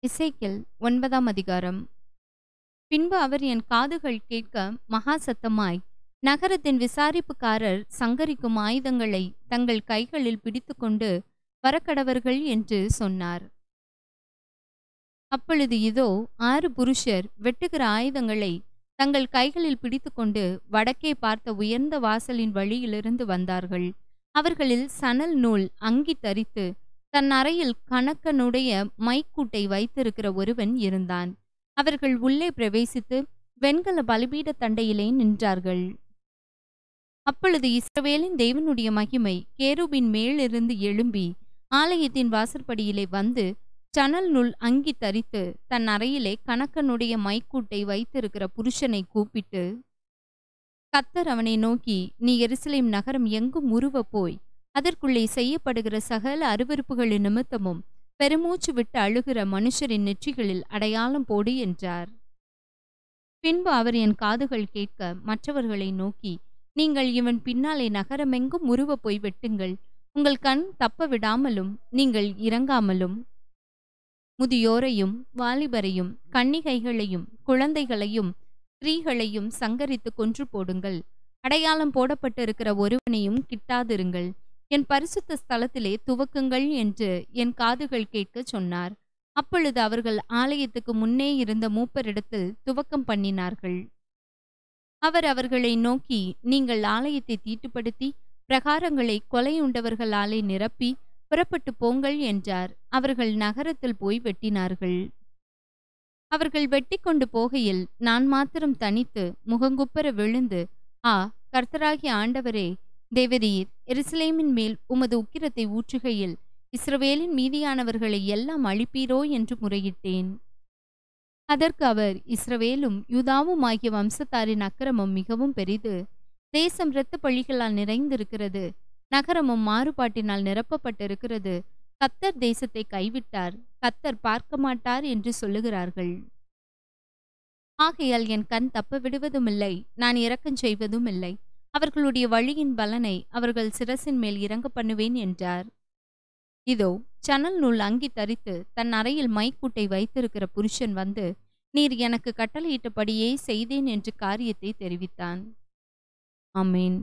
எசேக்கியேல் 9ஆம் அதிகாரம். பின்பு அவர் என் காதுகள் கேட்க மகா சத்தமாய், நகரத்தின் விசாரிப்புக்காரர் சங்கரிக்கும் ஆயுதங்களை தங்கள் கைகளில் பிடித்துக்கொண்டு வரக்கடவர்கள் என்று சொன்னார். அப்பொழுது இதோ 6 புருஷர் வெட்டுகிற ஆயுதங்களை தங்கள் கைகளில் பிடித்துக்கொண்டு வடக்கே பார்த்த உயர்ந்த வாசலின் வழியிலிருந்து வந்தார்கள். அவர்களில் சணல் நூல் அங்கி தரித்து தன் அறையில் கணக்கனுடைய மைக்கூட்டை வைத்திருக்கிற ஒருவன் இருந்தான். அவர்கள் உள்ளே பிரவேசித்து வெண்கல பலிபீட தண்டையிலே நின்றார்கள். அப்பொழுது இஸ்ரவேலின் தேவனுடைய மகிமை கேருபின் மேலிருந்து எழும்பி ஆலயத்தின் வாசற்படியிலே வந்து சணல் நூல் அங்கி தரித்து தன் அறையிலே கணக்கனுடைய மைக்கூட்டை வைத்திருக்கிற புருஷனை கூப்பிட்டு, கர்த்தர் அவனை நோக்கி, நீ எருசலேம் நகரம் எங்கும் உருவ போய் அதற்குள்ளே செய்யப்படுகிற சகல அருவருப்புகளின் நிமித்தமும் பெருமூச்சு விட்டு அழுகிற மனுஷரின் நெற்றிகளில் அடையாளம் போடு என்றார். பின்பு அவர் என் காதுகள் கேட்க மற்றவர்களை நோக்கி, நீங்கள் இவன் பின்னாலே நகரமெங்கும் உருவ போய் வெட்டுங்கள். உங்கள் கண் தப்ப விடாமலும் நீங்கள் இறங்காமலும் முதியோரையும் வாலிபரையும் கன்னிகைகளையும் குழந்தைகளையும் ஸ்திரீகளையும் சங்கரித்து கொன்று போடுங்கள். அடையாளம் போடப்பட்டிருக்கிற ஒருவனையும் கிட்டாதிருங்கள். என் பரிசுத்த ஸ்தலத்திலே துவக்குங்கள் என்று என் காதுகள் கேட்க சொன்னார். அப்பொழுது அவர்கள் ஆலயத்துக்கு முன்னே இருந்த மூப்பரிடத்தில் துவக்கம் பண்ணினார்கள். அவர் அவர்களை நோக்கி, நீங்கள் ஆலயத்தை தீட்டுப்படுத்தி பிரகாரங்களை கொலையுண்டவர்களாலே நிரப்பி புறப்பட்டு போங்கள் என்றார். அவர்கள் நகரத்தில் போய் வெட்டினார்கள். அவர்கள் வெட்டி கொண்டு போகையில் நான் மாத்திரம் தனித்து முகங்குப்புற விழுந்து, ஆ கர்த்தராகிய ஆண்டவரே தேவரீர் எருசலேமின் மேல் உமது உக்கிரத்தை ஊற்றுகையில் இஸ்ரவேலின் மீதியானவர்களை எல்லாம் அழிப்பீரோ என்று முறையிட்டேன். அதற்கு அவர், இஸ்ரவேலும் யூதாவும் ஆகிய வம்சத்தாரின் அக்கிரமம் மிகவும் பெரிது. தேசம் இரத்த பழிகளால் நிறைந்திருக்கிறது. நகரமும் மாறுபாட்டினால் நிரப்பப்பட்டிருக்கிறது. கர்த்தர் தேசத்தை கைவிட்டார், கர்த்தர் பார்க்க மாட்டார் என்று சொல்லுகிறார்கள். ஆகையால் என் கண் தப்ப விடுவதுமில்லை, நான் இரக்கம் செய்வதும் இல்லை. அவர்களுடைய வழியின் பலனை அவர்கள் சிரசின் மேல் இறங்க பண்ணுவேன் என்றார். இதோ சணல் நூல் அங்கி தரித்து தன் அறையில் மைக்கூட்டை வைத்திருக்கிற புருஷன் வந்து, நீர் எனக்கு கட்டளையிட்டபடியே செய்தேன் என்று காரியத்தை தெரிவித்தான். ஆமேன்.